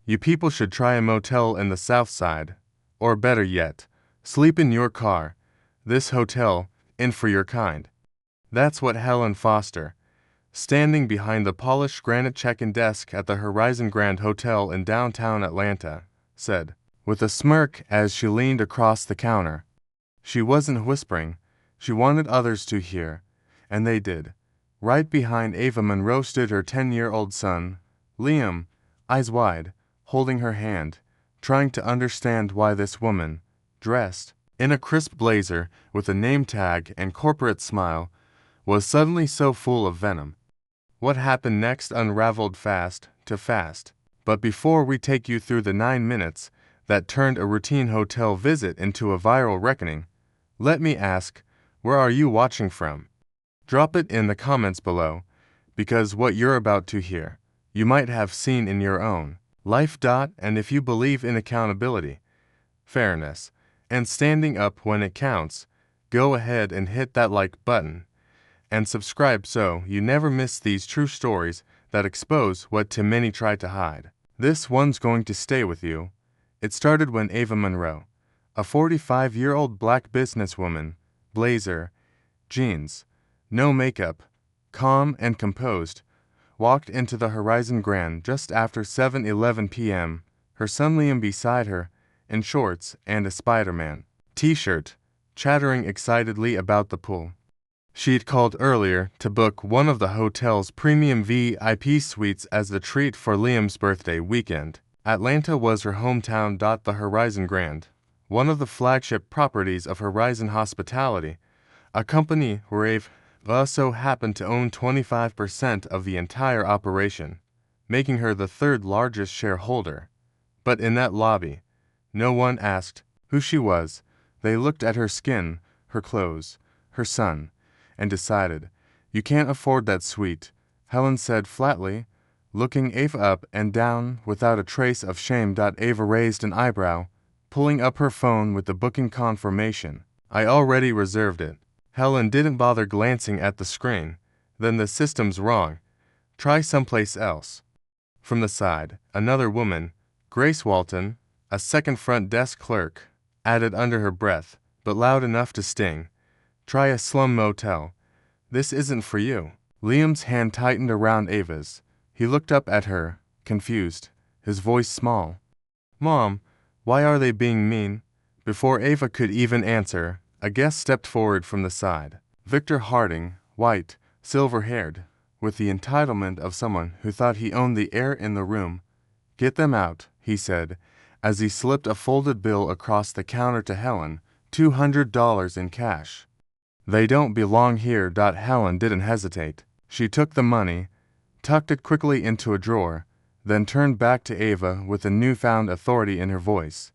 You people should try a motel in the South Side. Or better yet, sleep in your car. This hotel, in for your kind. That's what Helen Foster, standing behind the polished granite check-in desk at the Horizon Grand Hotel in downtown Atlanta, said, with a smirk as she leaned across the counter. She wasn't whispering. She wanted others to hear, and they did. Right behind Ava Monroe stood her 10-year-old son, Liam, eyes wide, holding her hand, trying to understand why this woman, dressed in a crisp blazer with a name tag and corporate smile, was suddenly so full of venom. What happened next unraveled fast. But before we take you through the 9 minutes that turned a routine hotel visit into a viral reckoning, let me ask, where are you watching from? Drop it in the comments below, because what you're about to hear, you might have seen in your own life. And if you believe in accountability, fairness, and standing up when it counts, go ahead and hit that like button and subscribe so you never miss these true stories that expose what too many try to hide. This one's going to stay with you. It started when Ava Monroe, a 45-year-old black businesswoman, blazer, jeans, no makeup, calm and composed, walked into the Horizon Grand just after 7:11 p.m., her son Liam beside her, in shorts and a Spider-Man t-shirt, chattering excitedly about the pool. She'd called earlier to book one of the hotel's premium VIP suites as the treat for Liam's birthday weekend. Atlanta was her hometown. The Horizon Grand, one of the flagship properties of Horizon Hospitality, a company where Ava so happened to own 25% of the entire operation, making her the third largest shareholder. But in that lobby, no one asked who she was. They looked at her skin, her clothes, her son, and decided, "You can't afford that suite," Helen said flatly, looking Ava up and down without a trace of shame. Ava raised an eyebrow, pulling up her phone with the booking confirmation. "I already reserved it." Helen didn't bother glancing at the screen. "Then the system's wrong. Try someplace else." From the side, another woman, Grace Walton, a second front desk clerk, added under her breath, but loud enough to sting, "Try a slum motel. This isn't for you." Liam's hand tightened around Ava's. He looked up at her, confused, his voice small. "Mom, why are they being mean?" Before Ava could even answer, a guest stepped forward from the side. Victor Harding, white, silver-haired, with the entitlement of someone who thought he owned the air in the room. "Get them out," he said, as he slipped a folded bill across the counter to Helen, $200 in cash. "They don't belong here." Helen didn't hesitate. She took the money, tucked it quickly into a drawer, then turned back to Ava with a newfound authority in her voice.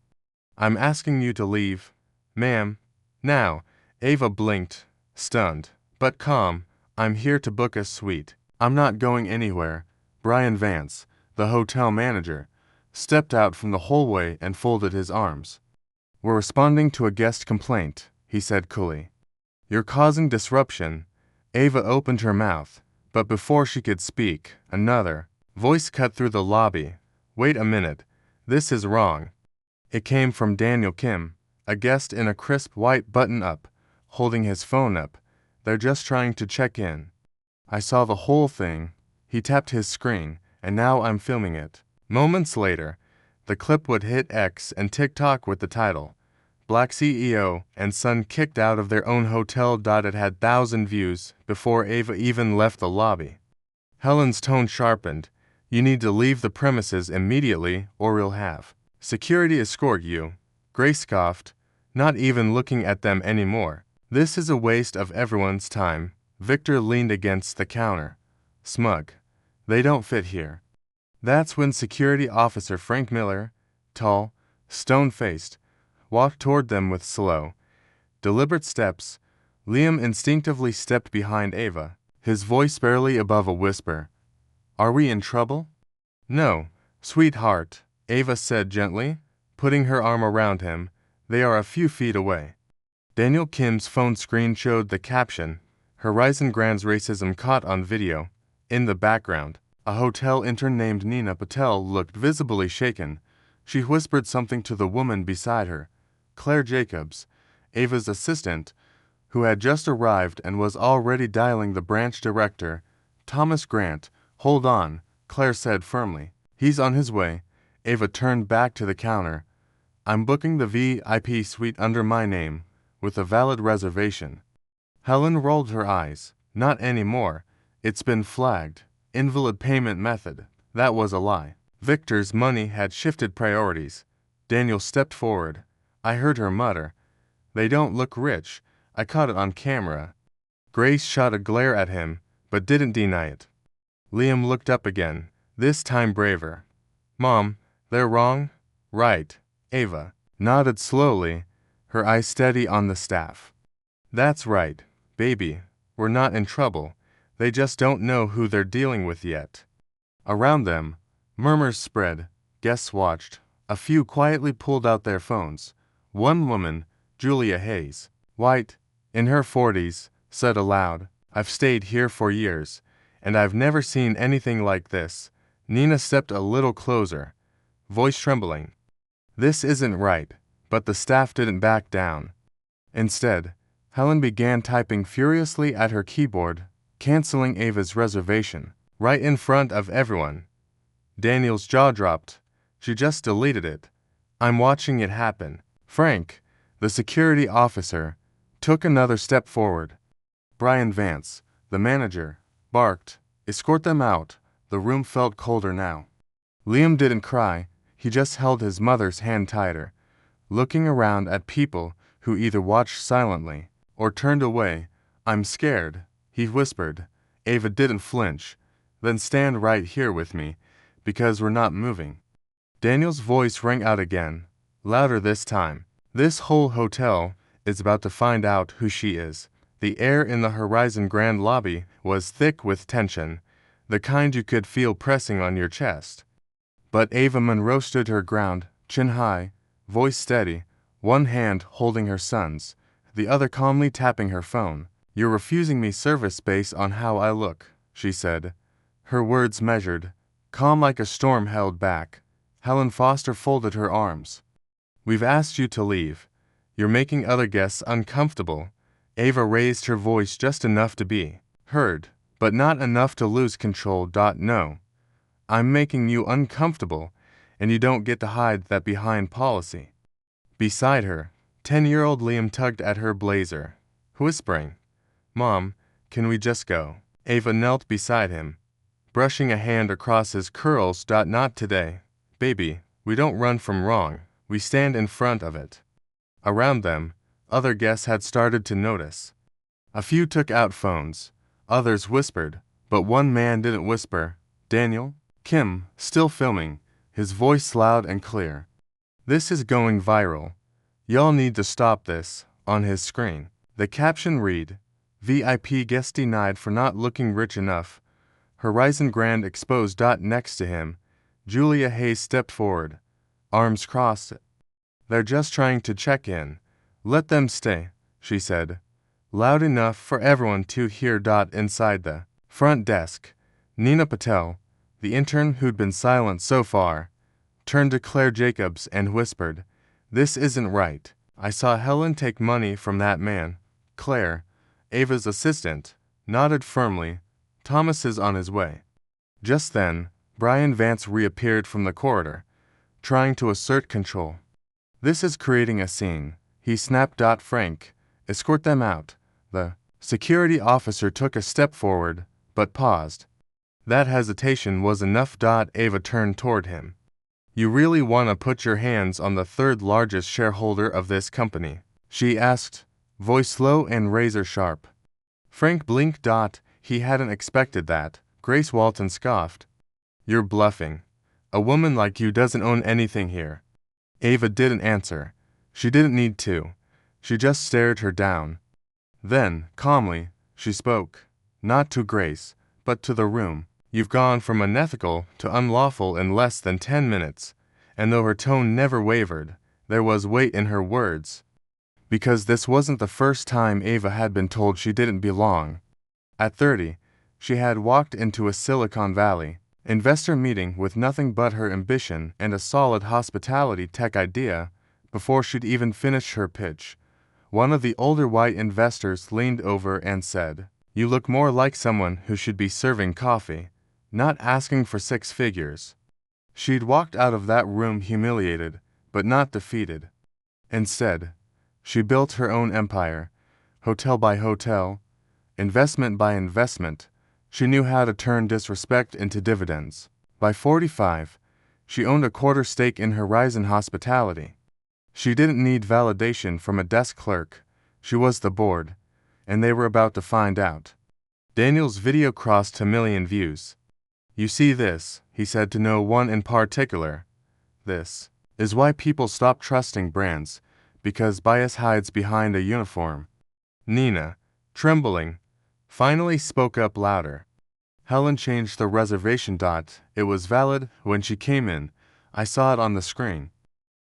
"I'm asking you to leave, ma'am. Now." Ava blinked, stunned, but calm. "I'm here to book a suite. I'm not going anywhere." Brian Vance, the hotel manager, stepped out from the hallway and folded his arms. "We're responding to a guest complaint," he said coolly. "You're causing disruption." Ava opened her mouth, but before she could speak, another voice cut through the lobby. "Wait a minute. This is wrong." It came from Daniel Kim, a guest in a crisp white button-up, holding his phone up. "They're just trying to check in. I saw the whole thing." He tapped his screen, "and now I'm filming it." Moments later, the clip would hit X and TikTok with the title, "Black CEO and Son Kicked Out of Their Own Hotel." It had 1,000 views before Ava even left the lobby. Helen's tone sharpened. "You need to leave the premises immediately or we'll have security escort you." Grace scoffed, not even looking at them anymore. "This is a waste of everyone's time." Victor leaned against the counter, smug. "They don't fit here." That's when Security Officer Frank Miller, tall, stone-faced, walked toward them with slow, deliberate steps. Liam instinctively stepped behind Ava, his voice barely above a whisper. "Are we in trouble?" "No, sweetheart," Ava said gently, putting her arm around him. "They are a few feet away." Daniel Kim's phone screen showed the caption, "Horizon Grand's racism caught on video," in the background. A hotel intern named Nina Patel looked visibly shaken. She whispered something to the woman beside her, Claire Jacobs, Ava's assistant, who had just arrived and was already dialing the branch director. Thomas Grant. Hold on, Claire said firmly. He's on his way. Ava turned back to the counter. I'm booking the VIP suite under my name, with a valid reservation. Helen rolled her eyes. Not anymore. It's been flagged. Invalid payment method. That was a lie. Victor's money had shifted priorities. Daniel stepped forward. I heard her mutter, "They don't look rich. I caught it on camera." Grace shot a glare at him, but didn't deny it. Liam looked up again, this time braver. "Mom, they're wrong?" "Right." Ava nodded slowly, her eyes steady on the staff. "That's right, baby. We're not in trouble. They just don't know who they're dealing with yet." Around them, murmurs spread. Guests watched. A few quietly pulled out their phones. One woman, Julia Hayes, white, in her 40s, said aloud, "I've stayed here for years, and I've never seen anything like this." Nina stepped a little closer, voice trembling. "This isn't right," but the staff didn't back down. Instead, Helen began typing furiously at her keyboard, canceling Ava's reservation, right in front of everyone. Daniel's jaw dropped. She just deleted it. "I'm watching it happen." Frank, the security officer, took another step forward. Brian Vance, the manager, barked, "Escort them out." The room felt colder now. Liam didn't cry, he just held his mother's hand tighter, looking around at people who either watched silently or turned away. "I'm scared," he whispered. Ava didn't flinch. "Then stand right here with me, because we're not moving." Daniel's voice rang out again, louder this time. "This whole hotel is about to find out who she is." The air in the Horizon Grand lobby was thick with tension, the kind you could feel pressing on your chest. But Ava Monroe stood her ground, chin high, voice steady, one hand holding her son's, the other calmly tapping her phone. "You're refusing me service based on how I look," she said. Her words measured, calm like a storm held back. Helen Foster folded her arms. "We've asked you to leave. You're making other guests uncomfortable." Ava raised her voice just enough to be heard, but not enough to lose control. "No. I'm making you uncomfortable, and you don't get to hide that behind policy." Beside her, 10-year-old Liam tugged at her blazer, whispering, "Mom, can we just go?" Ava knelt beside him, brushing a hand across his curls. "Not today. Baby, we don't run from wrong, we stand in front of it." Around them, other guests had started to notice. A few took out phones, others whispered, but one man didn't whisper. Daniel, Kim, still filming, his voice loud and clear. "This is going viral. Y'all need to stop this." On his screen, the caption read, "VIP guest denied for not looking rich enough. Horizon Grand exposed." Next to him, Julia Hayes stepped forward, arms crossed. "They're just trying to check in. Let them stay," she said, loud enough for everyone to hear. Inside the front desk, Nina Patel, the intern who'd been silent so far, turned to Claire Jacobs and whispered, "This isn't right. I saw Helen take money from that man." Claire, Ava's assistant, nodded firmly. "Thomas is on his way." Just then, Brian Vance reappeared from the corridor, trying to assert control. "This is creating a scene," he snapped. "Frank, escort them out." The security officer took a step forward, but paused. That hesitation was enough. Ava turned toward him. "You really want to put your hands on the third largest shareholder of this company?" she asked, voice low and razor sharp. Frank blinked. He hadn't expected that. Grace Walton scoffed. "You're bluffing. A woman like you doesn't own anything here." Ava didn't answer. She didn't need to. She just stared her down. Then, calmly, she spoke, not to Grace, but to the room. "You've gone from unethical to unlawful in less than 10 minutes." And though her tone never wavered, there was weight in her words. Because this wasn't the first time Ava had been told she didn't belong. At 30, she had walked into a Silicon Valley, Investor meeting with nothing but her ambition and a solid hospitality tech idea before she'd even finished her pitch. One of the older white investors leaned over and said, "You look more like someone who should be serving coffee, not asking for six figures." She'd walked out of that room humiliated, but not defeated. Instead, she built her own empire, hotel by hotel, investment by investment. She knew how to turn disrespect into dividends. By 45, she owned a quarter stake in Horizon Hospitality. She didn't need validation from a desk clerk. She was the board, and they were about to find out. Daniel's video crossed a million views. "You see this," he said to no one in particular. "This is why people stop trusting brands, because bias hides behind a uniform." Nina, trembling, finally spoke up louder. "Helen changed the reservation. It was valid when she came in. I saw it on the screen."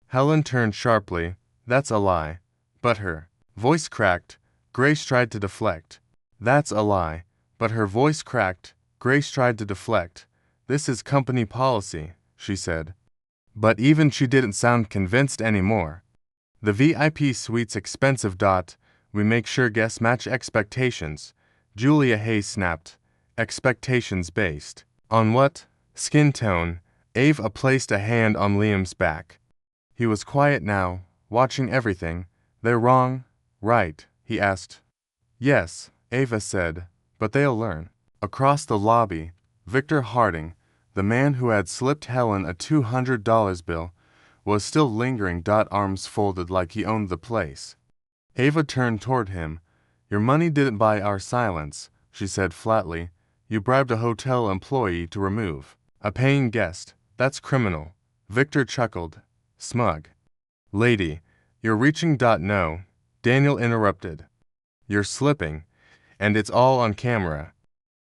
Helen turned sharply. "That's a lie." But her voice cracked. Grace tried to deflect. "That's a lie." But her voice cracked. Grace tried to deflect. "This is company policy," she said. But even she didn't sound convinced anymore. "The VIP suite's expensive. We make sure guests match expectations," Julia Hayes snapped. "Expectations based on what?" "Skin tone." Ava placed a hand on Liam's back. He was quiet now, watching everything. "They're wrong, right?" he asked. "Yes," Ava said, "but they'll learn." Across the lobby, Victor Harding, the man who had slipped Helen a $200 bill, was still lingering. Arms folded like he owned the place. Ava turned toward him. "Your money didn't buy our silence," she said flatly. "You bribed a hotel employee to remove a paying guest. That's criminal." Victor chuckled. Smug. "Lady, you're reaching. No," Daniel interrupted. "You're slipping, and it's all on camera."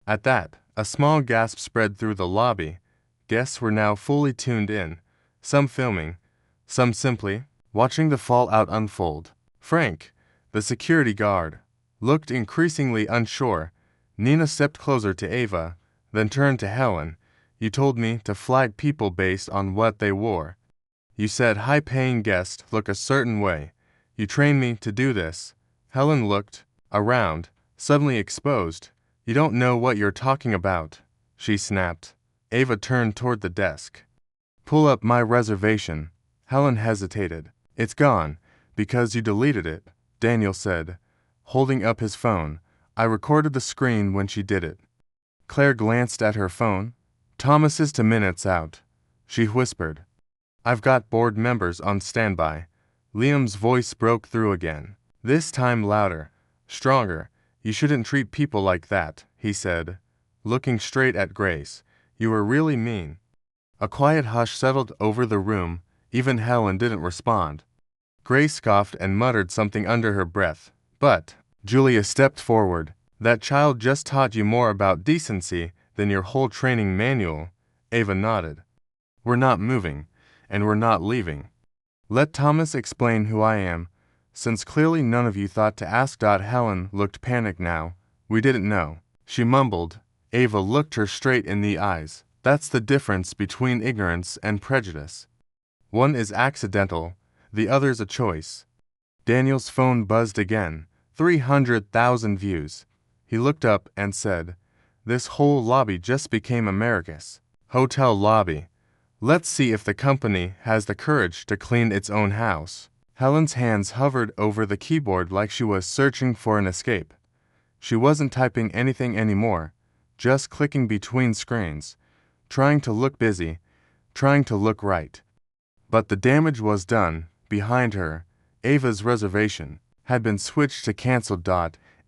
At that, a small gasp spread through the lobby. Guests were now fully tuned in, some filming, some simply watching the fallout unfold. Frank, the security guard, looked increasingly unsure. Nina stepped closer to Ava, then turned to Helen. "You told me to flag people based on what they wore. You said high-paying guests look a certain way. You trained me to do this." Helen looked around, suddenly exposed. "You don't know what you're talking about," she snapped. Ava turned toward the desk. "Pull up my reservation." Helen hesitated. "It's gone, because you deleted it," Daniel said, holding up his phone. "I recorded the screen when she did it." Claire glanced at her phone. "Thomas's 2 minutes out," she whispered. "I've got board members on standby." Liam's voice broke through again, this time louder, stronger. "You shouldn't treat people like that," he said, looking straight at Grace. "You were really mean." A quiet hush settled over the room. Even Helen didn't respond. Grace scoffed and muttered something under her breath. "But," Julia stepped forward, "that child just taught you more about decency than your whole training manual." Ava nodded. "We're not moving, and we're not leaving. Let Thomas explain who I am, since clearly none of you thought to ask." Helen looked panicked now. "We didn't know," she mumbled. Ava looked her straight in the eyes. "That's the difference between ignorance and prejudice. One is accidental, the other's a choice." Daniel's phone buzzed again. 300,000 views. He looked up and said, "This whole lobby just became America's hotel lobby. Let's see if the company has the courage to clean its own house." Helen's hands hovered over the keyboard like she was searching for an escape. She wasn't typing anything anymore, just clicking between screens, trying to look busy, trying to look right. But the damage was done. Behind her, Ava's reservation had been switched to canceled.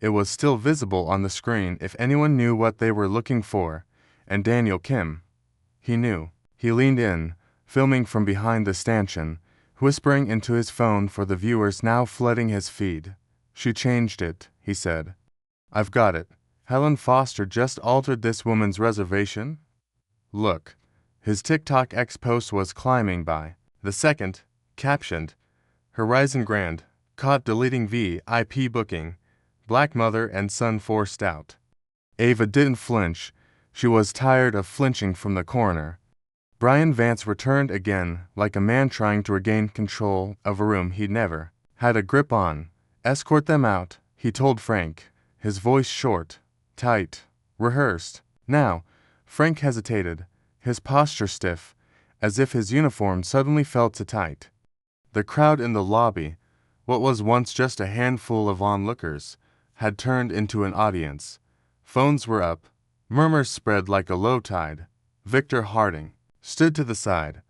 It was still visible on the screen if anyone knew what they were looking for, and Daniel Kim. He knew. He leaned in, filming from behind the stanchion, whispering into his phone for the viewers now flooding his feed. "She changed it," he said. "I've got it. Helen Foster just altered this woman's reservation. Look." His TikTok X post was climbing by the second, captioned, "Horizon Grand, caught deleting VIP booking, Black mother and son forced out." Ava didn't flinch. She was tired of flinching from the corner. Brian Vance returned again, like a man trying to regain control of a room he'd never had a grip on. Escort them out, he told Frank, his voice short, tight, rehearsed. Now, Frank hesitated, his posture stiff, as if his uniform suddenly felt too tight. The crowd in the lobby, what was once just a handful of onlookers, had turned into an audience. Phones were up, murmurs spread like a low tide. Victor Harding stood to the side,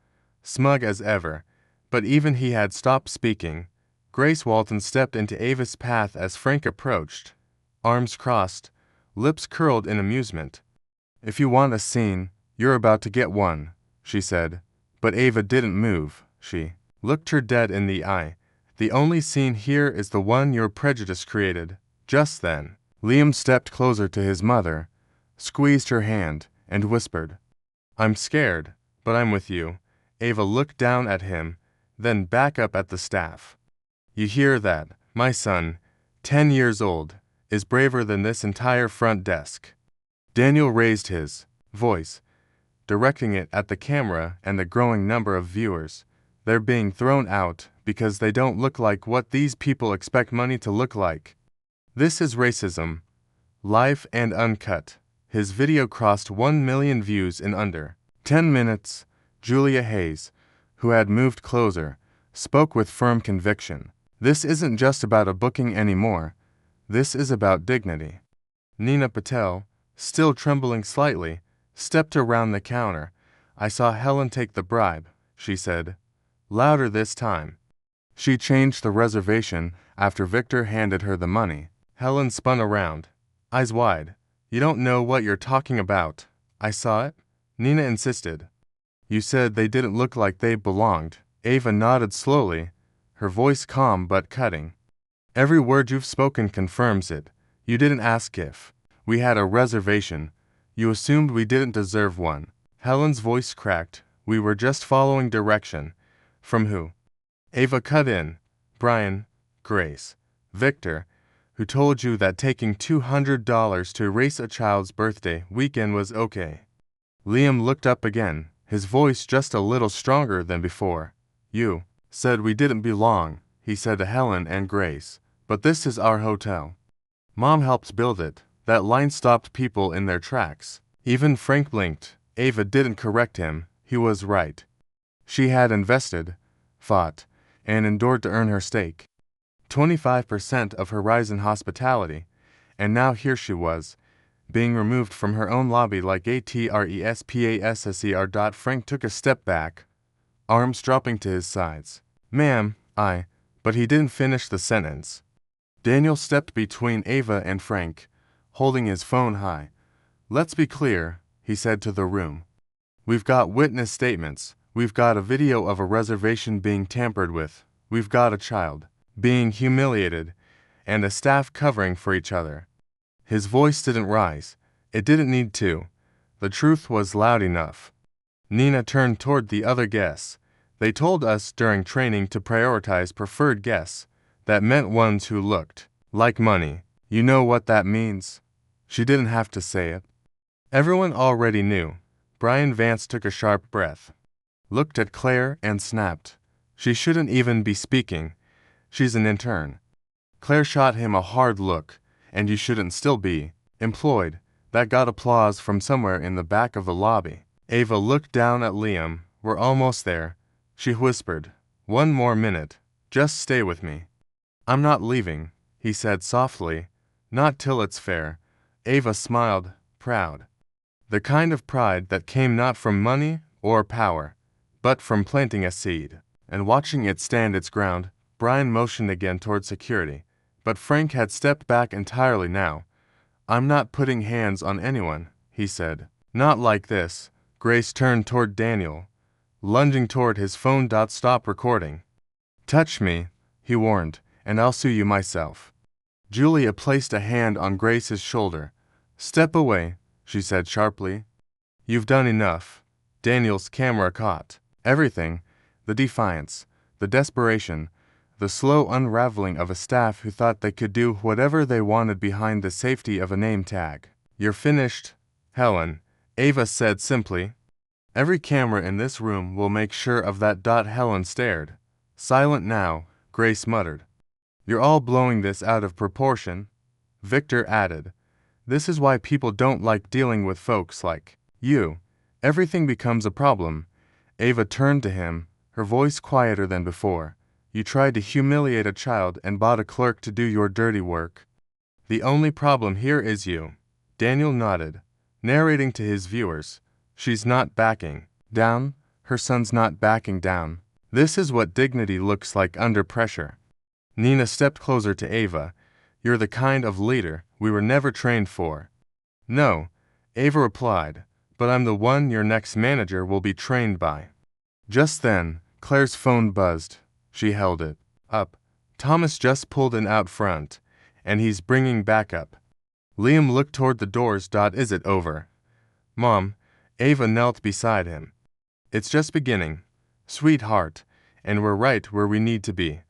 smug as ever, but even he had stopped speaking. Grace Walton stepped into Ava's path as Frank approached, arms crossed, lips curled in amusement. "If you want a scene, you're about to get one," she said. But Ava didn't move. She looked her dead in the eye. "The only scene here is the one your prejudice created." Just then, Liam stepped closer to his mother, squeezed her hand, and whispered, "I'm scared, but I'm with you." Ava looked down at him, then back up at the staff. "You hear that? My son, 10 years old, is braver than this entire front desk." Daniel raised his voice, directing it at the camera and the growing number of viewers. "They're being thrown out because they don't look like what these people expect money to look like. This is racism, live and uncut." His video crossed 1 million views in under 10 minutes. Julia Hayes, who had moved closer, spoke with firm conviction. "This isn't just about a booking anymore. This is about dignity." Nina Patel, still trembling slightly, stepped around the counter. "I saw Helen take the bribe," she said, louder this time. "She changed the reservation after Victor handed her the money." Helen spun around, eyes wide. "You don't know what you're talking about." "I saw it," Nina insisted. "You said they didn't look like they belonged." Ava nodded slowly, her voice calm but cutting. "Every word you've spoken confirms it. You didn't ask if we had a reservation. You assumed we didn't deserve one." Helen's voice cracked. "We were just following direction." "From who?" Ava cut in. "Brian, Grace, Victor, who told you that taking $200 to erase a child's birthday weekend was okay." Liam looked up again, his voice just a little stronger than before. "You said we didn't belong," he said to Helen and Grace, "but this is our hotel. Mom helped build it." That line stopped people in their tracks. Even Frank blinked. Ava didn't correct him. He was right. She had invested, fought, and endured to earn her stake. 25% of Horizon Hospitality, and now here she was, being removed from her own lobby like a trespassor. Frank took a step back, arms dropping to his sides. "Ma'am, but he didn't finish the sentence. Daniel stepped between Ava and Frank, holding his phone high. "Let's be clear," he said to the room. "We've got witness statements. We've got a video of a reservation being tampered with. We've got a child being humiliated, and a staff covering for each other." His voice didn't rise. It didn't need to. The truth was loud enough. Nina turned toward the other guests. "They told us during training to prioritize preferred guests. That meant ones who looked like money. You know what that means?" She didn't have to say it. Everyone already knew. Brian Vance took a sharp breath, looked at Claire and snapped. "She shouldn't even be speaking. She's an intern." Claire shot him a hard look. "And you shouldn't still be employed." That got applause from somewhere in the back of the lobby. Ava looked down at Liam. "We're almost there," she whispered. "One more minute. Just stay with me." "I'm not leaving," he said softly. "Not till it's fair." Ava smiled, proud. The kind of pride that came not from money or power, but from planting a seed and watching it stand its ground. Brian motioned again toward security, but Frank had stepped back entirely now. "I'm not putting hands on anyone," he said. "Not like this." Grace turned toward Daniel, lunging toward his phone. "Stop recording." "Touch me," he warned, "and I'll sue you myself." Julia placed a hand on Grace's shoulder. "Step away," she said sharply. "You've done enough." Daniel's camera caught everything: the defiance, the desperation, the slow unraveling of a staff who thought they could do whatever they wanted behind the safety of a name tag. "You're finished, Helen," Ava said simply. Every camera in this room will make sure of that. Helen stared. Silent now, Grace muttered. You're all blowing this out of proportion, Victor added. This is why people don't like dealing with folks like you. Everything becomes a problem. Ava turned to him, her voice quieter than before. You tried to humiliate a child and bought a clerk to do your dirty work. The only problem here is you. Daniel nodded, narrating to his viewers. She's not backing down, her son's not backing down. This is what dignity looks like under pressure. Nina stepped closer to Ava. You're the kind of leader we were never trained for. No, Ava replied, but I'm the one your next manager will be trained by. Just then, Claire's phone buzzed. She held it up. Thomas just pulled in out front, and he's bringing backup. Liam looked toward the doors. Is it over? Mom, Ava knelt beside him. It's just beginning, sweetheart, and we're right where we need to be.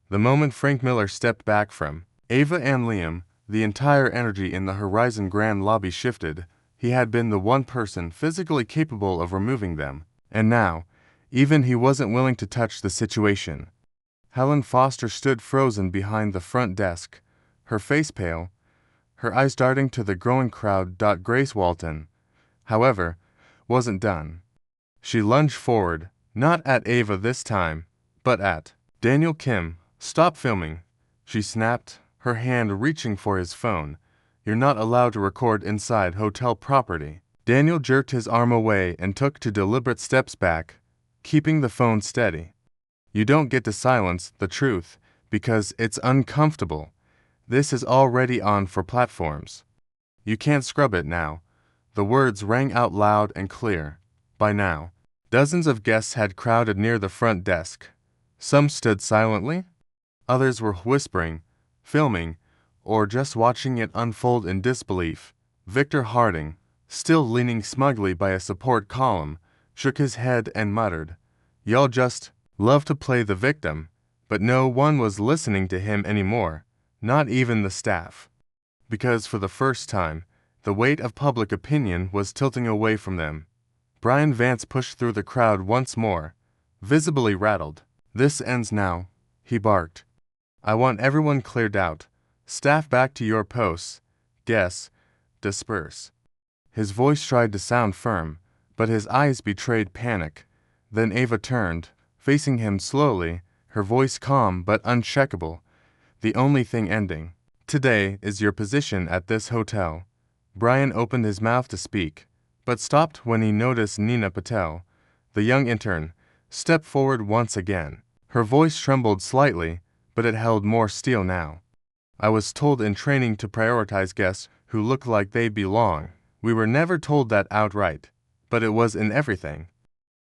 The moment Frank Miller stepped back from Ava and Liam, the entire energy in the Horizon Grand lobby shifted. He had been the one person physically capable of removing them, and now, even he wasn't willing to touch the situation. Helen Foster stood frozen behind the front desk, her face pale, her eyes darting to the growing crowd. Grace Walton, however, wasn't done. She lunged forward, not at Ava this time, but at Daniel Kim. Stop filming, she snapped, her hand reaching for his phone. You're not allowed to record inside hotel property. Daniel jerked his arm away and took 2 deliberate steps back, keeping the phone steady. You don't get to silence the truth, because it's uncomfortable. This is already on for platforms. You can't scrub it now. The words rang out loud and clear. By now, dozens of guests had crowded near the front desk. Some stood silently. Others were whispering, filming, or just watching it unfold in disbelief. Victor Harding, still leaning smugly by a support column, shook his head and muttered, Y'all just love to play the victim. But no one was listening to him anymore, not even the staff. Because for the first time, the weight of public opinion was tilting away from them. Brian Vance pushed through the crowd once more, visibly rattled. This ends now, he barked. I want everyone cleared out. Staff back to your posts. Guests, disperse. His voice tried to sound firm, but his eyes betrayed panic. Then Ava turned, facing him slowly, her voice calm but uncheckable. The only thing ending. Today is your position at this hotel. Brian opened his mouth to speak, but stopped when he noticed Nina Patel, the young intern, step forward once again. Her voice trembled slightly, but it held more steel now. I was told in training to prioritize guests who look like they belong. We were never told that outright, but it was in everything.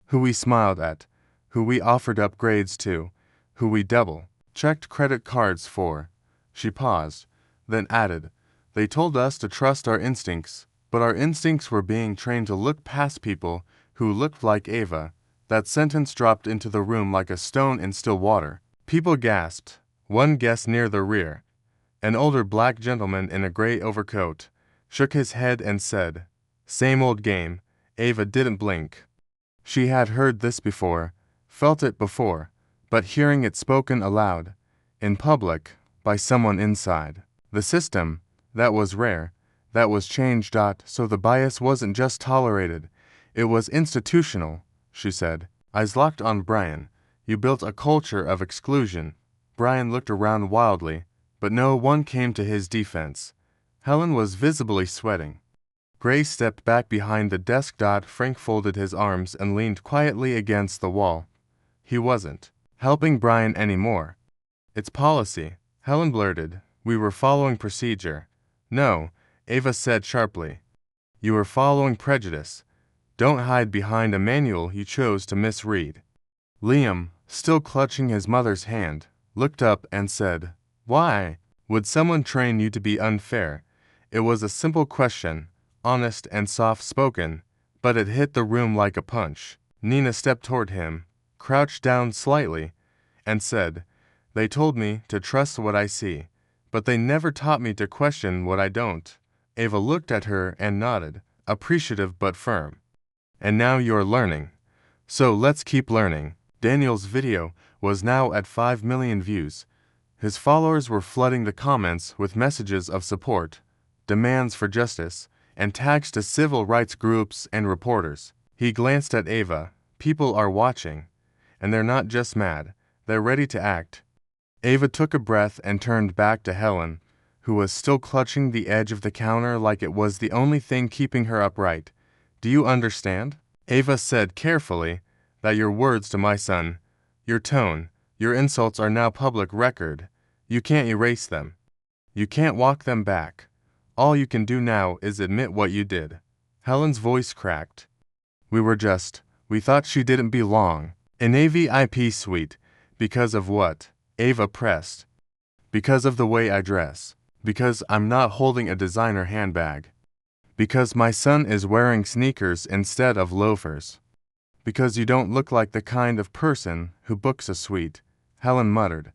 Who we smiled at, who we offered upgrades to, who we double-checked credit cards for. She paused, then added, They told us to trust our instincts, but our instincts were being trained to look past people who looked like Ava. That sentence dropped into the room like a stone in still water. People gasped. One guest near the rear, an older black gentleman in a gray overcoat, shook his head and said, Same old game. Ava didn't blink. She had heard this before, felt it before, but hearing it spoken aloud, in public, by someone inside the system, that was rare, that was changed. So the bias wasn't just tolerated, it was institutional, she said. Eyes locked on Brian. You built a culture of exclusion. Brian looked around wildly, but no one came to his defense. Helen was visibly sweating. Gray stepped back behind the desk. Frank folded his arms and leaned quietly against the wall. He wasn't helping Brian anymore. It's policy, Helen blurted. We were following procedure. No, Ava said sharply. You were following prejudice. Don't hide behind a manual you chose to misread. Liam, still clutching his mother's hand, looked up and said, Why would someone train you to be unfair? It was a simple question, honest and soft-spoken, but it hit the room like a punch. Nina stepped toward him, crouched down slightly, and said, They told me to trust what I see, but they never taught me to question what I don't. Ava looked at her and nodded. appreciative but firm. And now you're learning. So let's keep learning. Daniel's video was now at 5 million views. His followers were flooding the comments with messages of support, demands for justice, and tags to civil rights groups and reporters. He glanced at Ava. People are watching. And they're not just mad, they're ready to act. Ava took a breath and turned back to Helen, who was still clutching the edge of the counter like it was the only thing keeping her upright. Do you understand? Ava said carefully, that your words to my son, your tone, your insults are now public record. You can't erase them. You can't walk them back. All you can do now is admit what you did. Helen's voice cracked. We thought she didn't belong in a VIP suite. Because of what? Ava pressed. Because of the way I dress. Because I'm not holding a designer handbag. Because my son is wearing sneakers instead of loafers. Because you don't look like the kind of person who books a suite, Helen muttered.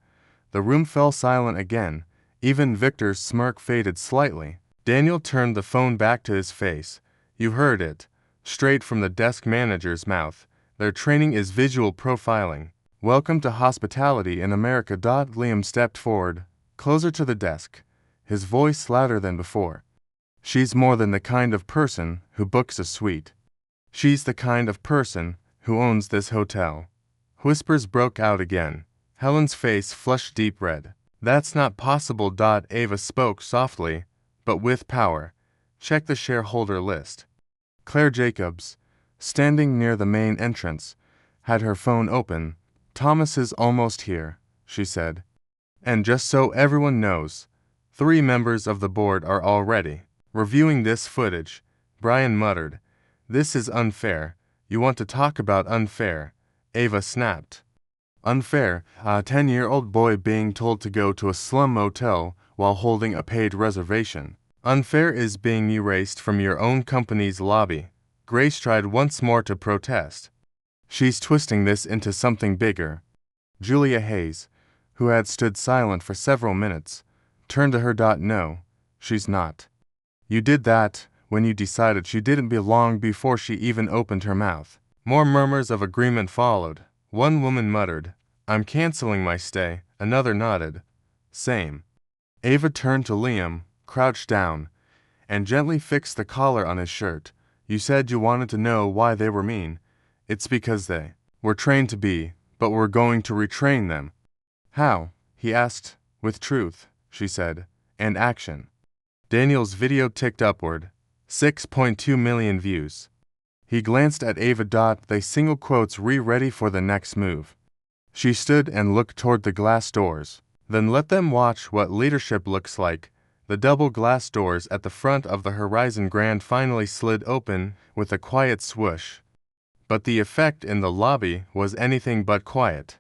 The room fell silent again. Even Victor's smirk faded slightly. Daniel turned the phone back to his face. You heard it. Straight from the desk manager's mouth. Their training is visual profiling. Welcome to hospitality in America. Liam stepped forward, closer to the desk, his voice louder than before. She's more than the kind of person who books a suite. She's the kind of person who owns this hotel. Whispers broke out again. Helen's face flushed deep red. That's not possible. Ava spoke softly, but with power. Check the shareholder list. Claire Jacobs, standing near the main entrance, had her phone open. Thomas is almost here, she said. And just so everyone knows, 3 members of the board are already reviewing this footage. Brian muttered. This is unfair. You want to talk about unfair? Ava snapped. Unfair, a 10-year-old boy being told to go to a slum motel while holding a paid reservation. Unfair is being erased from your own company's lobby. Grace tried once more to protest. She's twisting this into something bigger. Julia Hayes, who had stood silent for several minutes, turned to her. No, she's not. You did that when you decided she didn't belong before she even opened her mouth. More murmurs of agreement followed. One woman muttered, I'm canceling my stay. Another nodded. Same. Ava turned to Liam, crouched down, and gently fixed the collar on his shirt. You said you wanted to know why they were mean. It's because they were trained to be, but we're going to retrain them. How? He asked. With truth, she said, and action. Daniel's video ticked upward. 6.2 million views. He glanced at Ava. They single quotes ready for the next move. She stood and looked toward the glass doors. Then let them watch what leadership looks like. The double glass doors at the front of the Horizon Grand finally slid open with a quiet swoosh. But the effect in the lobby was anything but quiet.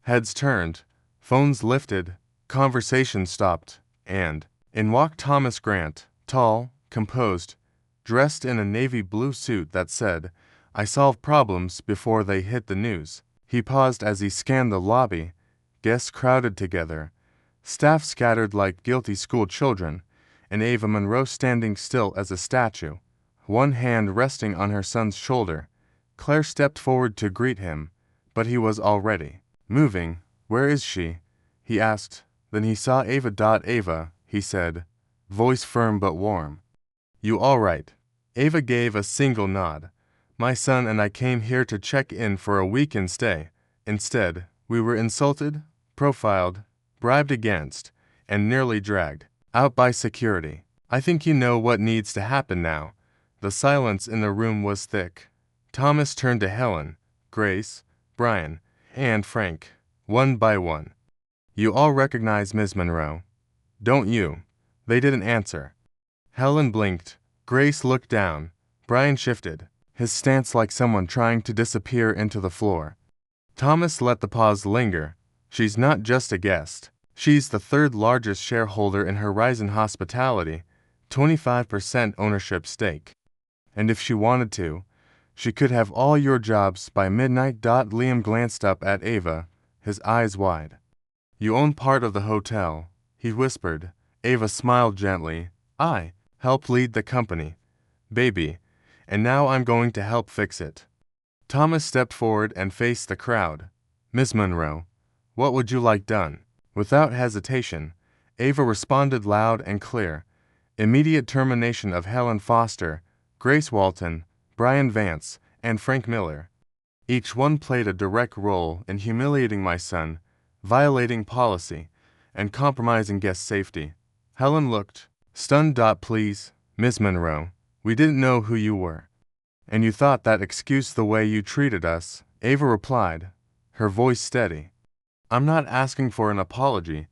Heads turned, phones lifted, conversation stopped, and in walked Thomas Grant, tall, composed, dressed in a navy blue suit that said, I solve problems before they hit the news. He paused as he scanned the lobby. Guests crowded together, staff scattered like guilty school children, and Ava Monroe standing still as a statue, one hand resting on her son's shoulder. Claire stepped forward to greet him, but he was already moving. Where is she? He asked. Then he saw Ava. Ava, he said, voice firm but warm. You all right? Ava gave a single nod. My son and I came here to check in for a weekend stay. Instead, we were insulted, profiled, bribed against, and nearly dragged out by security. I think you know what needs to happen now. The silence in the room was thick. Thomas turned to Helen, Grace, Brian, and Frank, one by one. You all recognize Ms. Monroe, don't you? They didn't answer. Helen blinked. Grace looked down. Brian shifted, his stance like someone trying to disappear into the floor. Thomas let the pause linger. She's not just a guest. She's the 3rd largest shareholder in Horizon Hospitality, 25% ownership stake. And if she wanted to, she could have all your jobs by midnight. Liam glanced up at Ava, his eyes wide. You own part of the hotel, he whispered. Ava smiled gently. I helped lead the company. Baby, and now I'm going to help fix it. Thomas stepped forward and faced the crowd. Miss Monroe, what would you like done? Without hesitation, Ava responded loud and clear. Immediate termination of Helen Foster, Grace Walton, Brian Vance, and Frank Miller. Each one played a direct role in humiliating my son, violating policy, and compromising guest safety. Helen looked stunned. Please, Miss Monroe, we didn't know who you were. And you thought that excused the way you treated us, Ava replied, her voice steady. I'm not asking for an apology.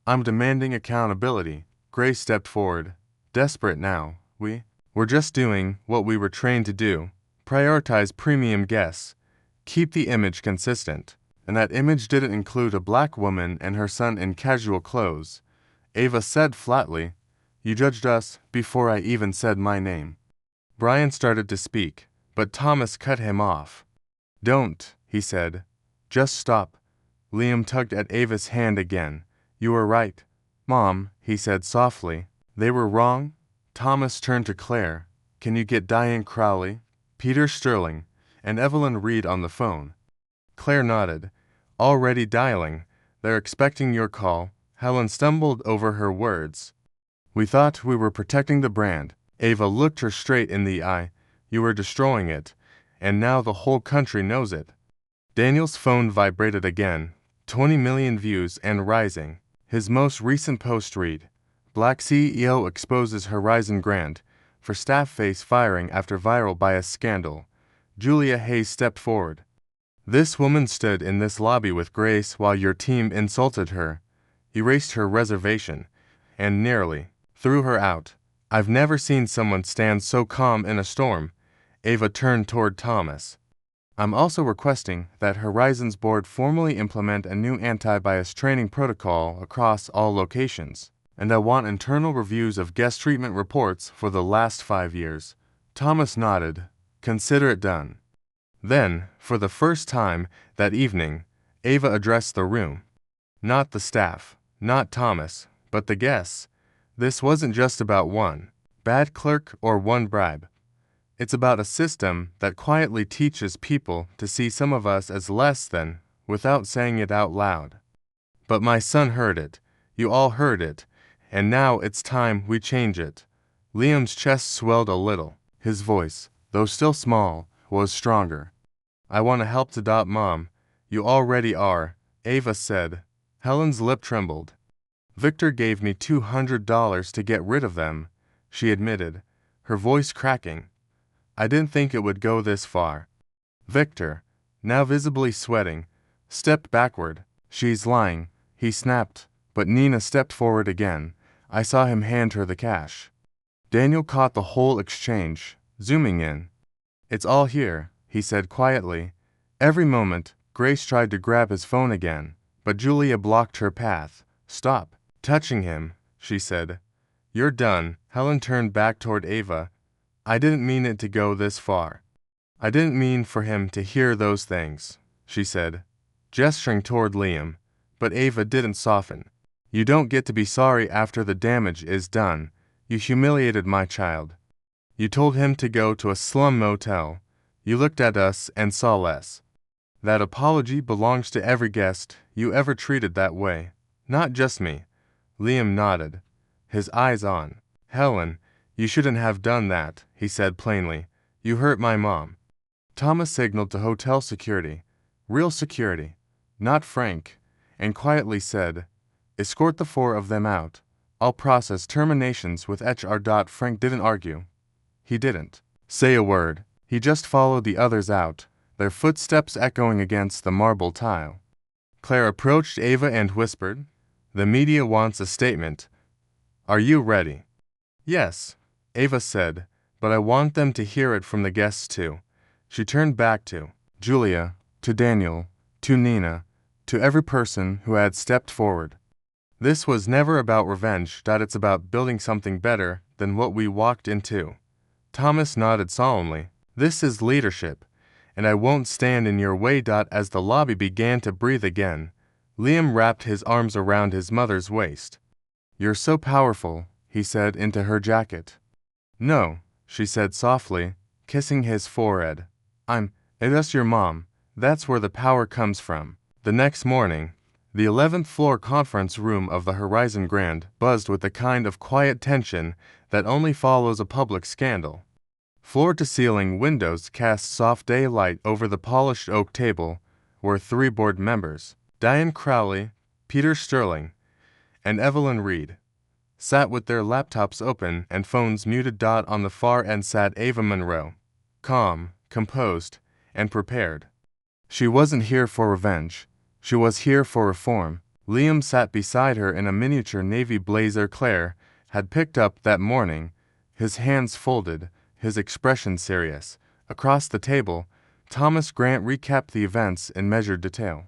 I'm demanding accountability. Grace stepped forward, desperate now. We're just doing what we were trained to do. Prioritize premium guests. Keep the image consistent. And that image didn't include a black woman and her son in casual clothes. Ava said flatly, you judged us before I even said my name. Brian started to speak, but Thomas cut him off. Don't, he said. Just stop. Liam tugged at Ava's hand again. You were right, Mom, he said softly. They were wrong? Thomas turned to Claire. Can you get Diane Crowley, Peter Sterling, and Evelyn Reed on the phone? Claire nodded. Already dialing. They're expecting your call. Helen stumbled over her words. We thought we were protecting the brand. Ava looked her straight in the eye. You were destroying it, and now the whole country knows it. Daniel's phone vibrated again. 20 million views and rising. His most recent post read, Black CEO exposes Horizon Grant for staff face firing after viral bias scandal. Julia Hayes stepped forward. This woman stood in this lobby with Grace while your team insulted her, erased her reservation, and nearly threw her out. I've never seen someone stand so calm in a storm. Ava turned toward Thomas. I'm also requesting that Horizon's board formally implement a new anti-bias training protocol across all locations, and I want internal reviews of guest treatment reports for the last 5 years. Thomas nodded. Consider it done. Then, for the first time that evening, Ava addressed the room. Not the staff, not Thomas, but the guests. This wasn't just about one bad clerk or one bribe. It's about a system that quietly teaches people to see some of us as less than, without saying it out loud. But my son heard it. You all heard it. And now it's time we change it. Liam's chest swelled a little. His voice, though still small, was stronger. I want to help to adopt Mom. You already are, Ava said. Helen's lip trembled. Victor gave me $200 to get rid of them, she admitted, her voice cracking. I didn't think it would go this far. Victor, now visibly sweating, stepped backward. She's lying, he snapped, but Nina stepped forward again. I saw him hand her the cash. Daniel caught the whole exchange, zooming in. It's all here, he said quietly. Every moment, Grace tried to grab his phone again, but Julia blocked her path. Stop touching him, she said. You're done. Helen turned back toward Ava. I didn't mean it to go this far. I didn't mean for him to hear those things, she said, gesturing toward Liam, but Ava didn't soften. You don't get to be sorry after the damage is done. You humiliated my child. You told him to go to a slum motel. You looked at us and saw less. That apology belongs to every guest you ever treated that way, not just me. Liam nodded, his eyes on. Helen, you shouldn't have done that, he said plainly. You hurt my mom. Thomas signaled to hotel security, real security, not Frank, and quietly said, escort the 4 of them out. I'll process terminations with HR. Frank didn't argue. He didn't say a word. He just followed the others out, their footsteps echoing against the marble tile. Claire approached Ava and whispered, the media wants a statement. Are you ready? Yes, Ava said, but I want them to hear it from the guests too. She turned back to Julia, to Daniel, to Nina, to every person who had stepped forward. This was never about revenge. It's about building something better than what we walked into. Thomas nodded solemnly. This is leadership, and I won't stand in your way. As the lobby began to breathe again, Liam wrapped his arms around his mother's waist. You're so powerful, he said into her jacket. No, she said softly, kissing his forehead. It's your mom. That's where the power comes from. The next morning, the 11th floor conference room of the Horizon Grand buzzed with the kind of quiet tension that only follows a public scandal. Floor-to-ceiling windows cast soft daylight over the polished oak table where 3 board members, Diane Crowley, Peter Sterling, and Evelyn Reed, sat with their laptops open and phones muted. On the far end sat Ava Monroe, calm, composed, and prepared. She wasn't here for revenge. She was here for reform. Liam sat beside her in a miniature navy blazer Claire had picked up that morning, his hands folded, his expression serious. Across the table, Thomas Grant recapped the events in measured detail.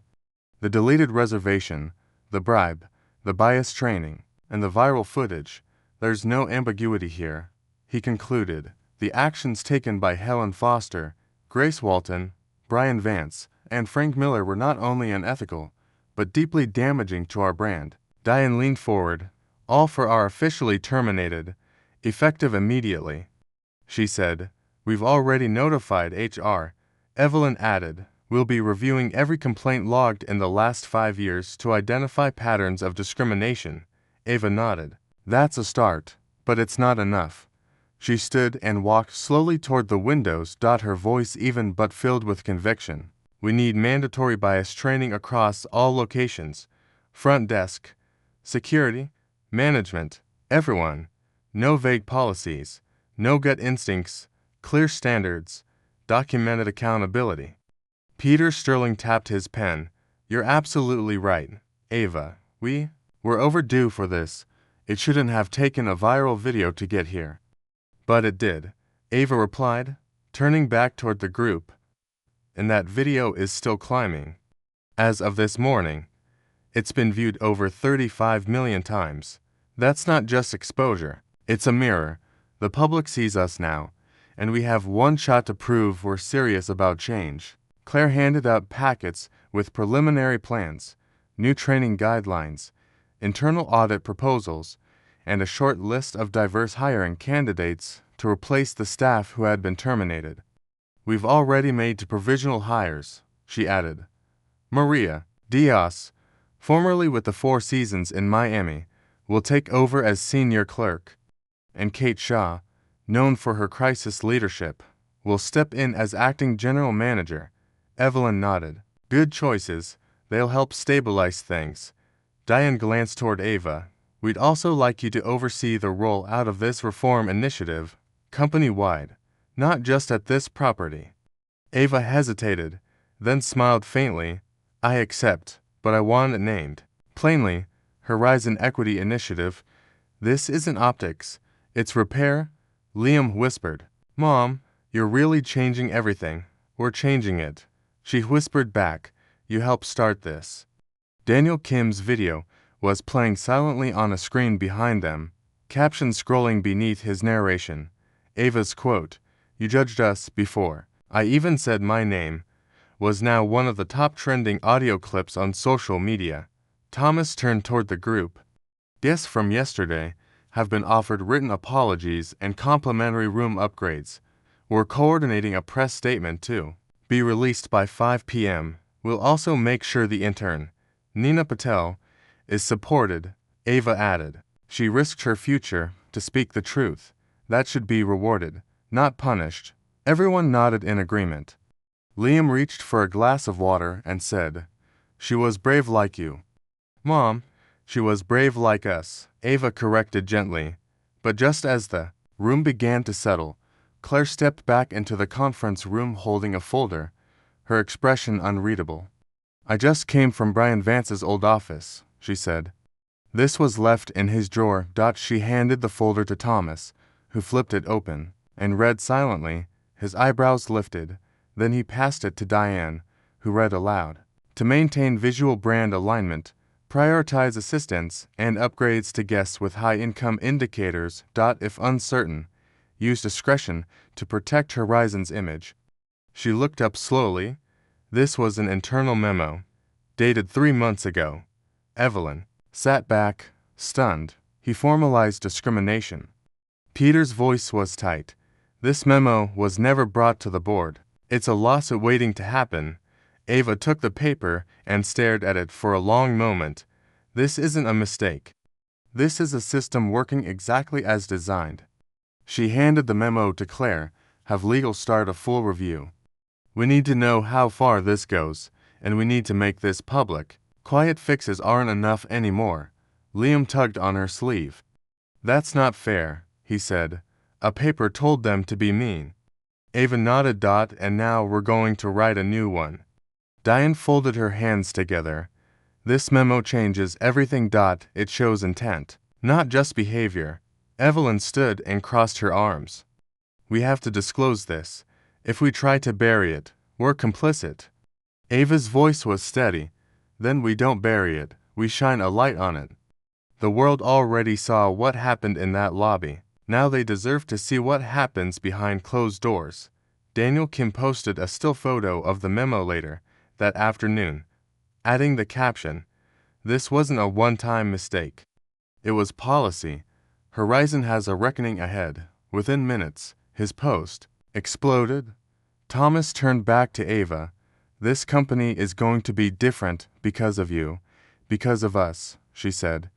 The deleted reservation, the bribe, the bias training, and the viral footage. There's no ambiguity here, he concluded. The actions taken by Helen Foster, Grace Walton, Brian Vance, and Frank Miller were not only unethical, but deeply damaging to our brand. Diane leaned forward. All for our officially terminated, effective immediately, she said. We've already notified HR. Evelyn added, we'll be reviewing every complaint logged in the last 5 years to identify patterns of discrimination. Ava nodded. That's a start, but it's not enough. She stood and walked slowly toward the windows. Her voice even but filled with conviction. We need mandatory bias training across all locations. Front desk, security, management, everyone. No vague policies, no gut instincts, clear standards, documented accountability. Peter Sterling tapped his pen. You're absolutely right, Ava. We're overdue for this. It shouldn't have taken a viral video to get here. But it did, Ava replied, turning back toward the group. And that video is still climbing. As of this morning, it's been viewed over 35 million times. That's not just exposure, it's a mirror. The public sees us now, and we have one shot to prove we're serious about change. Claire handed out packets with preliminary plans, new training guidelines, internal audit proposals, and a short list of diverse hiring candidates to replace the staff who had been terminated. We've already made provisional hires, she added. Maria Diaz, formerly with the Four Seasons in Miami, will take over as senior clerk, and Kate Shaw, known for her crisis leadership, will step in as acting general manager. Evelyn nodded. Good choices. They'll help stabilize things. Diane glanced toward Ava. We'd also like you to oversee the roll-out of this reform initiative, company-wide, not just at this property. Ava hesitated, then smiled faintly. I accept, but I want it named. Plainly, Horizon Equity Initiative. This isn't optics, it's repair, Liam whispered. Mom, you're really changing everything. We're changing it. She whispered back. You helped start this. Daniel Kim's video was playing silently on a screen behind them, captions scrolling beneath his narration. Ava's quote, "You judged us before. I even said my name," was now one of the top trending audio clips on social media. Thomas turned toward the group. Guests from yesterday have been offered written apologies and complimentary room upgrades. We're coordinating a press statement to be released by 5 p.m. We'll also make sure the intern, Nina Patel, is supported, Ava added. She risked her future to speak the truth. That should be rewarded, not punished. Everyone nodded in agreement. Liam reached for a glass of water and said, She was brave like you. Mom, she was brave like us, Ava corrected gently. But just as the room began to settle, Claire stepped back into the conference room holding a folder, her expression unreadable. I just came from Brian Vance's old office, she said. This was left in his drawer. She handed the folder to Thomas, who flipped it open, and read silently, his eyebrows lifted. Then he passed it to Diane, who read aloud. To maintain visual brand alignment, prioritize assistance and upgrades to guests with high income indicators. If uncertain, use discretion to protect Horizon's image. She looked up slowly. This was an internal memo, dated 3 months ago. Evelyn sat back, stunned. He formalized discrimination. Peter's voice was tight. This memo was never brought to the board. It's a lawsuit waiting to happen. Ava took the paper and stared at it for a long moment. This isn't a mistake. This is a system working exactly as designed. She handed the memo to Claire. Have legal start a full review. We need to know how far this goes, and we need to make this public. Quiet fixes aren't enough anymore. Liam tugged on her sleeve. That's not fair, he said. A paper told them to be mean. Ava nodded. And now we're going to write a new one. Diane folded her hands together. This memo changes everything. It shows intent, not just behavior. Evelyn stood and crossed her arms. We have to disclose this. If we try to bury it, we're complicit. Ava's voice was steady. Then we don't bury it, we shine a light on it. The world already saw what happened in that lobby. Now they deserve to see what happens behind closed doors. Daniel Kim posted a still photo of the memo later that afternoon, adding the caption, "This wasn't a one-time mistake. It was policy. Horizon has a reckoning ahead." Within minutes, his post exploded. Thomas turned back to Ava. This company is going to be different because of you, because of us, she said.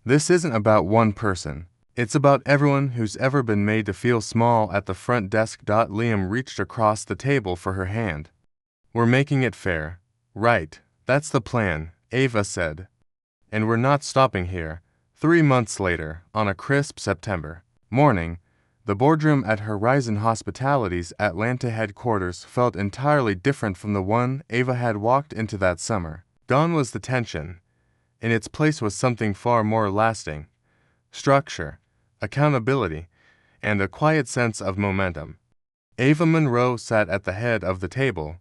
This isn't about one person. It's about everyone who's ever been made to feel small at the front desk. Liam reached across the table for her hand. We're making it fair. Right, that's the plan, Ava said. And we're not stopping here. 3 months later, on a crisp September morning, the boardroom at Horizon Hospitality's Atlanta headquarters felt entirely different from the one Ava had walked into that summer. Gone was the tension. In its place was something far more lasting: structure, accountability, and a quiet sense of momentum. Ava Monroe sat at the head of the table,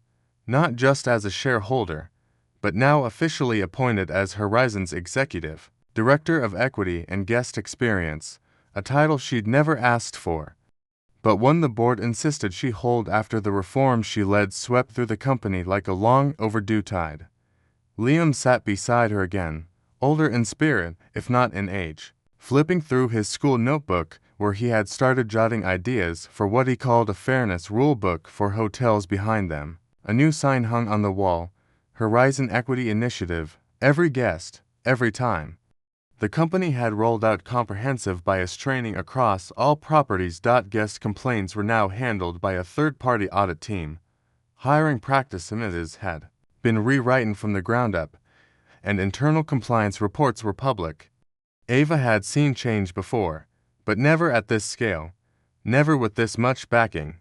not just as a shareholder, but now officially appointed as Horizon's executive director of equity and guest experience, a title she'd never asked for, but one the board insisted she hold after the reforms she led swept through the company like a long overdue tide. Liam sat beside her again, older in spirit, if not in age, flipping through his school notebook where he had started jotting ideas for what he called a fairness rule book for hotels. Behind them, a new sign hung on the wall: Horizon Equity Initiative, every guest, every time. The company had rolled out comprehensive bias training across all properties. Guest complaints were now handled by a third-party audit team. Hiring practices had been rewritten from the ground up, and internal compliance reports were public. Ava had seen change before, but never at this scale, never with this much backing.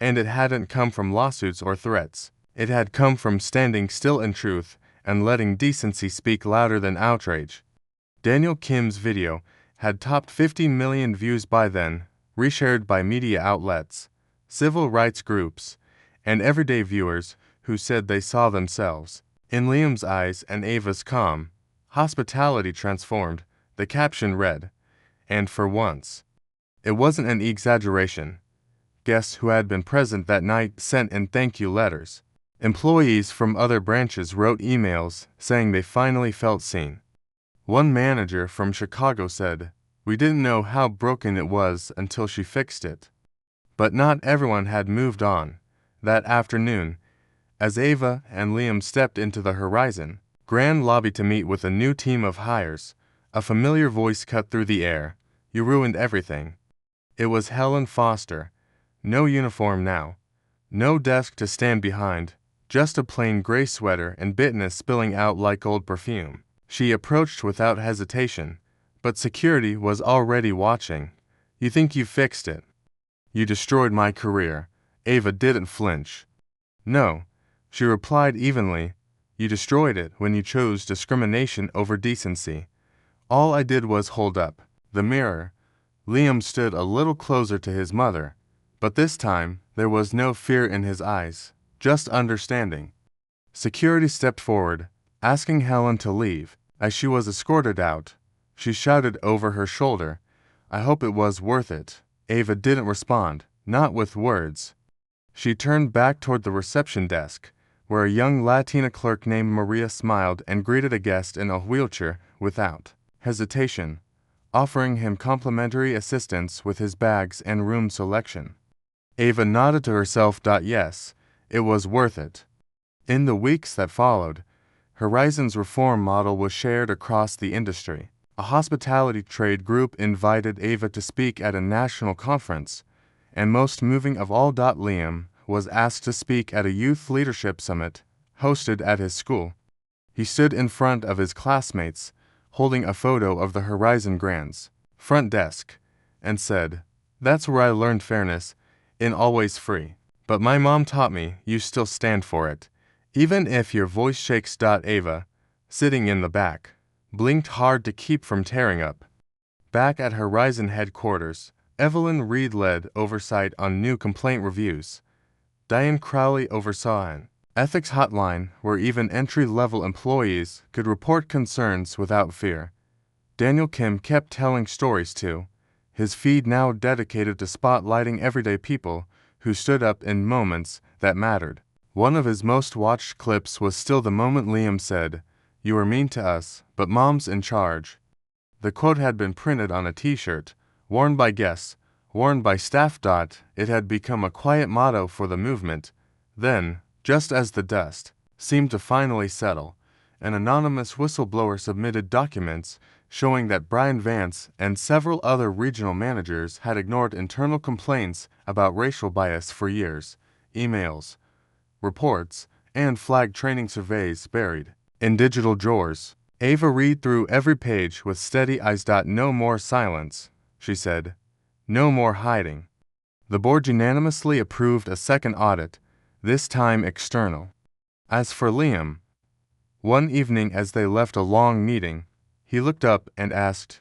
And it hadn't come from lawsuits or threats. It had come from standing still in truth and letting decency speak louder than outrage. Daniel Kim's video had topped 50 million views by then, reshared by media outlets, civil rights groups, and everyday viewers who said they saw themselves in Liam's eyes and Ava's calm. Hospitality transformed, the caption read, and for once, it wasn't an exaggeration. Guests who had been present that night sent in thank you letters. Employees from other branches wrote emails saying they finally felt seen. One manager from Chicago said, "We didn't know how broken it was until she fixed it." But not everyone had moved on. That afternoon, as Ava and Liam stepped into the Horizon Grand Lobby to meet with a new team of hires, a familiar voice cut through the air: "You ruined everything." It was Helen Foster. No uniform now. No desk to stand behind, just a plain gray sweater and bitterness spilling out like old perfume. She approached without hesitation, but security was already watching. "You think you fixed it? You destroyed my career." Ava didn't flinch. "No," she replied evenly. "You destroyed it when you chose discrimination over decency. All I did was hold up the mirror." Liam stood a little closer to his mother, but this time there was no fear in his eyes, just understanding. Security stepped forward, asking Helen to leave. As she was escorted out, she shouted over her shoulder, "I hope it was worth it." Ava didn't respond, not with words. She turned back toward the reception desk, where a young Latina clerk named Maria smiled and greeted a guest in a wheelchair without hesitation, offering him complimentary assistance with his bags and room selection. Ava nodded to herself. Yes, it was worth it. In the weeks that followed, Horizon's reform model was shared across the industry. A hospitality trade group invited Ava to speak at a national conference, and most moving of all, Liam was asked to speak at a youth leadership summit hosted at his school. He stood in front of his classmates, holding a photo of the Horizon Grand's front desk, and said, "That's where I learned fairness, in always free. But my mom taught me you still stand for it, even if your voice shakes." Ava, sitting in the back, blinked hard to keep from tearing up. Back at Horizon headquarters, Evelyn Reed led oversight on new complaint reviews. Diane Crowley oversaw an ethics hotline where even entry-level employees could report concerns without fear. Daniel Kim kept telling stories too, his feed now dedicated to spotlighting everyday people who stood up in moments that mattered. One of his most watched clips was still the moment Liam said, "You were mean to us, but Mom's in charge." The quote had been printed on a t-shirt, worn by guests, worn by staff. It had become a quiet motto for the movement. Then, just as the dust seemed to finally settle, an anonymous whistleblower submitted documents showing that Brian Vance and several other regional managers had ignored internal complaints about racial bias for years. Emails, reports, and flagged training surveys buried in digital drawers. Ava read through every page with steady eyes. "No more silence," she said. "No more hiding." The board unanimously approved a second audit, this time external. As for Liam, one evening as they left a long meeting, he looked up and asked,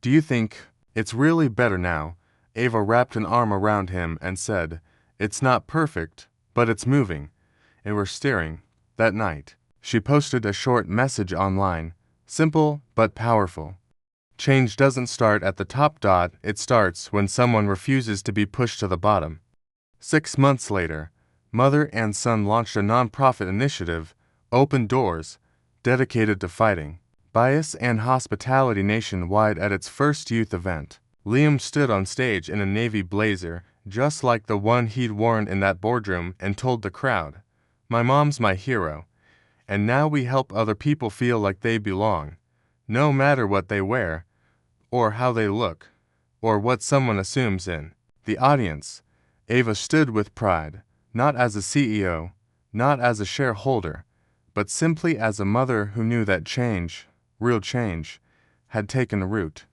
"Do you think it's really better now?" Ava wrapped an arm around him and said, "It's not perfect, but it's moving." And we're steering. That night, she posted a short message online, simple but powerful. Change doesn't start at the top. It starts when someone refuses to be pushed to the bottom. 6 months later, mother and son launched a nonprofit initiative, Open Doors, dedicated to fighting bias and hospitality nationwide. At its first youth event, Liam stood on stage in a navy blazer, just like the one he'd worn in that boardroom, and told the crowd, "My mom's my hero, and now we help other people feel like they belong, no matter what they wear, or how they look, or what someone assumes in the audience." Ava stood with pride, not as a CEO, not as a shareholder, but simply as a mother who knew that change, real change, had taken root.